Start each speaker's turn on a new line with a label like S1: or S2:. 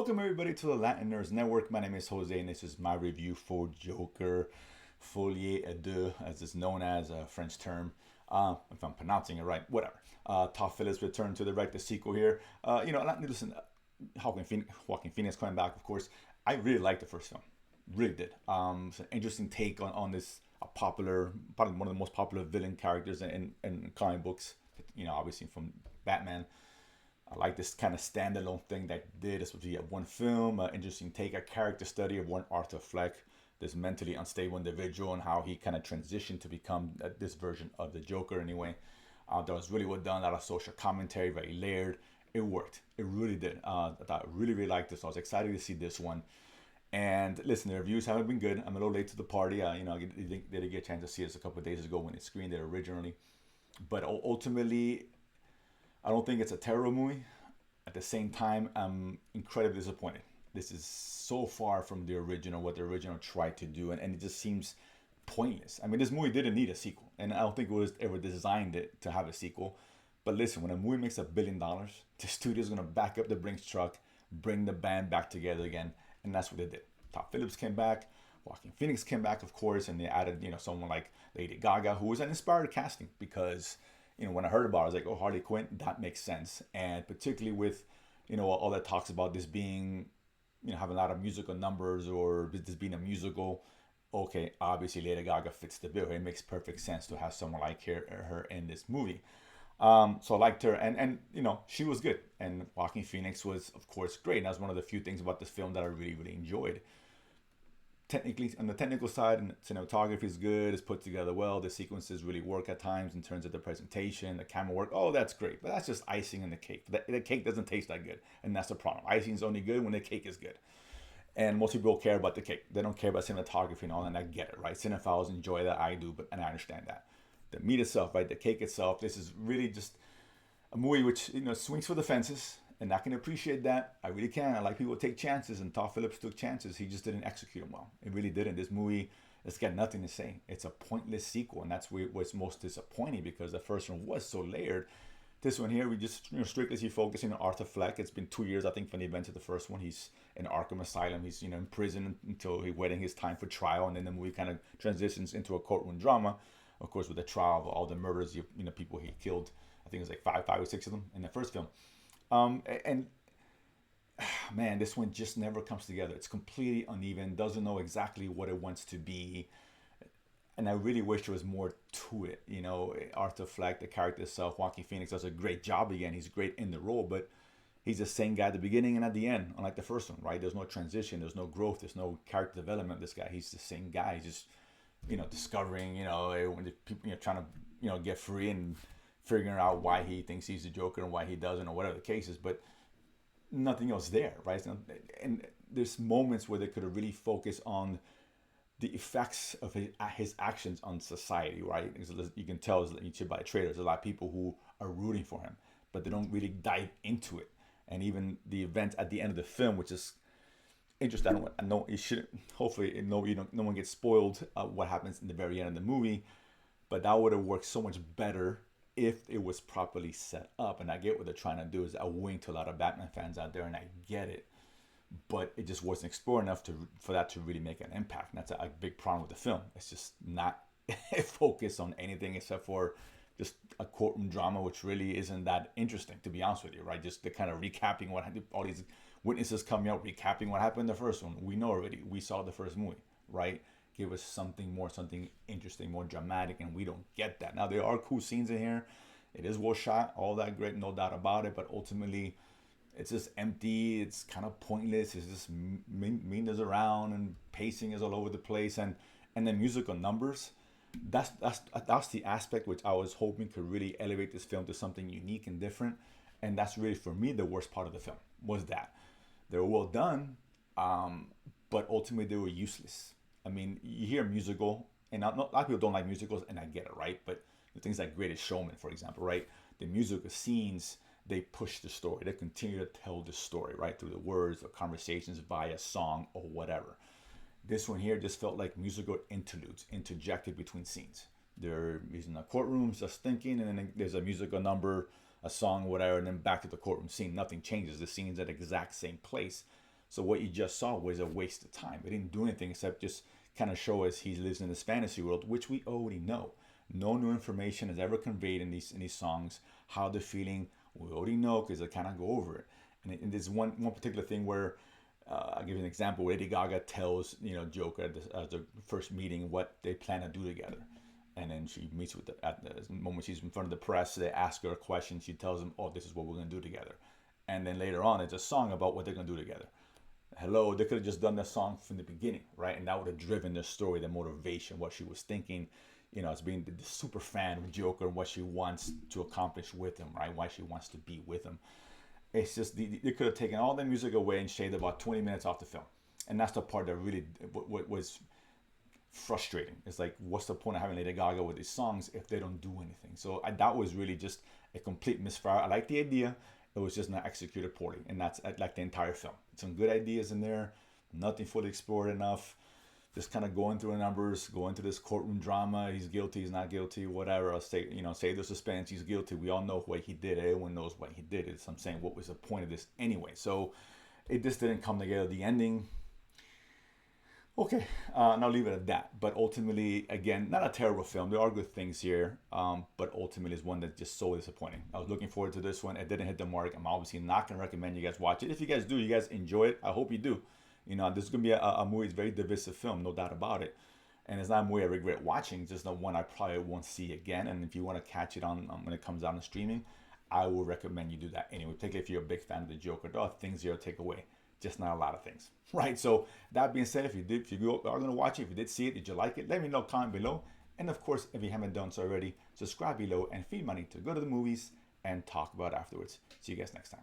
S1: Welcome everybody to the Latin Nerds Network. My name is Jose, and this is my review for Joker, Folie, Deux, as it's known as a French term. If I'm pronouncing it right, whatever. Todd Phillips returned to direct the sequel here. Listen, Joaquin Phoenix coming back, of course. I really liked the first film, really did. It's an interesting take on this popular, probably one of the most popular villain characters in comic books. Obviously from Batman. I like this kind of standalone thing that did. This would be a one film, interesting take, a character study of one Arthur Fleck, this mentally unstable individual, and how he kind of transitioned to become this version of the Joker. Anyway, that was really well done. A lot of social commentary, very layered. It worked. It really did. I thought I really, really liked this. I was excited to see this one. And listen, the reviews haven't been good. I'm a little late to the party. I didn't get a chance to see this a couple of days ago when it screened it originally. But ultimately, I don't think it's a terrible movie. At the same time, I'm incredibly disappointed. This is so far from the original, what the original tried to do, and it just seems pointless. I mean, this movie didn't need a sequel, and I don't think it was ever designed it to have a sequel. But listen, when a movie makes $1 billion, the studio's gonna back up the Brinks truck, bring the band back together again, and that's what they did. Todd Phillips came back, Joaquin Phoenix came back, of course, and they added, someone like Lady Gaga, who was an inspired casting because when I heard about it, I was like, oh, Harley Quinn, that makes sense. And particularly with, all that talks about this being, having a lot of musical numbers or this being a musical. Okay, obviously Lady Gaga fits the bill. It makes perfect sense to have someone like her in this movie. So I liked her, and she was good. And Joaquin Phoenix was, of course, great. And that's one of the few things about this film that I really, really enjoyed. Technically, on the technical side, and cinematography is good. It's put together well. The sequences really work at times in terms of the presentation, the camera work. Oh, that's great, but that's just icing on the cake. The cake doesn't taste that good, and that's the problem. Icing is only good when the cake is good, and most people care about the cake. They don't care about cinematography and all, and I get it, right? Cinephiles enjoy that. I do, and I understand that. The meat itself, right? The cake itself. This is really just a movie which swings for the fences, and I can appreciate that. I really can. I like people who take chances, and Todd Phillips took chances. He just didn't execute them well. It really didn't. This movie, it's got nothing to say. It's a pointless sequel, and that's what's most disappointing because the first one was so layered. This one here, we just strictly see focusing on Arthur Fleck. It's been 2 years, I think, from the events of the first one. He's in Arkham Asylum. He's in prison until he's waiting his time for trial, and then the movie kind of transitions into a courtroom drama. Of course, with the trial of all the murders, people he killed. I think it was like five or six of them in the first film. And man, this one just never comes together. It's completely uneven, doesn't know exactly what it wants to be. And I really wish there was more to it. Arthur Fleck, the character itself, Joaquin Phoenix does a great job again. He's great in the role, but he's the same guy at the beginning and at the end, unlike the first one, right? There's no transition, there's no growth, there's no character development. This guy, he's the same guy. He's just, discovering, when the people, trying to, get free and figuring out why he thinks he's the Joker and why he doesn't, or whatever the case is. But nothing else there, right? And there's moments where they could have really focused on the effects of his actions on society, right? Because you can tell by the trailer, there's a lot of people who are rooting for him, but they don't really dive into it. And even the event at the end of the film, which is interesting. I know you shouldn't. Hopefully, no one gets spoiled what happens in the very end of the movie, but that would have worked so much better if it was properly set up. And I get what they're trying to do is a wink to a lot of Batman fans out there, and I get it. But it just wasn't explored enough for that to really make an impact. And that's a big problem with the film. It's just not focused on anything except for just a courtroom drama, which really isn't that interesting, to be honest with you, right? Just the kind of recapping what happened, all these witnesses coming out, recapping what happened in the first one. We know already. We saw the first movie, right? Give us something more, something interesting, more dramatic, and we don't get that. Now, there are cool scenes in here. It is well shot, all that great, no doubt about it, but ultimately, it's just empty. It's kind of pointless. It's just meanders around, and pacing is all over the place, and the musical numbers. That's the aspect which I was hoping could really elevate this film to something unique and different, and that's really for me the worst part of the film was that they were well done, but ultimately they were useless. I mean, you hear musical, and a lot of people don't like musicals, and I get it, right? But the things like Greatest Showman, for example, right? The musical scenes, they push the story. They continue to tell the story, right? Through the words or conversations via song or whatever. This one here just felt like musical interludes interjected between scenes. They're using the courtrooms, just thinking, and then there's a musical number, a song, whatever, and then back to the courtroom scene. Nothing changes. The scene's at the exact same place. So what you just saw was a waste of time. It didn't do anything except just kind of show us he lives in this fantasy world, which we already know. No new information is ever conveyed in these songs. How they're feeling, we already know because they kind of go over it. And there's one particular thing where I'll give you an example where Lady Gaga tells Joker at the first meeting what they plan to do together, and then she meets with at the moment she's in front of the press. They ask her a question. She tells them, "Oh, this is what we're gonna do together," and then later on, it's a song about what they're gonna do together. Hello, they could have just done the song from the beginning, right? And that would have driven the story, the motivation, what she was thinking, as being the super fan of Joker and what she wants to accomplish with him, right? Why she wants to be with him. It's just they could have taken all the music away and shaved about 20 minutes off the film, and that's the part that really was frustrating. It's like, what's the point of having Lady Gaga with these songs if they don't do anything? So that was really just a complete misfire. I like the idea, it was just not executed poorly, and that's like the entire film. Some good ideas in there, nothing fully explored enough. Just kind of going through the numbers, going through this courtroom drama. He's guilty, he's not guilty, whatever. I'll say, say the suspense. He's guilty. We all know what he did. Everyone knows what he did. I'm saying, what was the point of this anyway? So it just didn't come together. The ending, okay, and I'll leave it at that. But ultimately, again, not a terrible film. There are good things here, but ultimately, it's one that's just so disappointing. I was looking forward to this one. It didn't hit the mark. I'm obviously not going to recommend you guys watch it. If you guys do, you guys enjoy it. I hope you do. This is going to be a movie. It's a very divisive film, no doubt about it. And it's not a movie I regret watching. It's just not one I probably won't see again. And if you want to catch it on when it comes out on streaming, I will recommend you do that anyway. Particularly if you're a big fan of the Joker. There are things here to take away. Just not a lot of things, right? So that being said, if you are going to watch it, if you did see it, did you like it? Let me know, comment below. And of course, if you haven't done so already, subscribe below and feed money to go to the movies and talk about it afterwards. See you guys next time.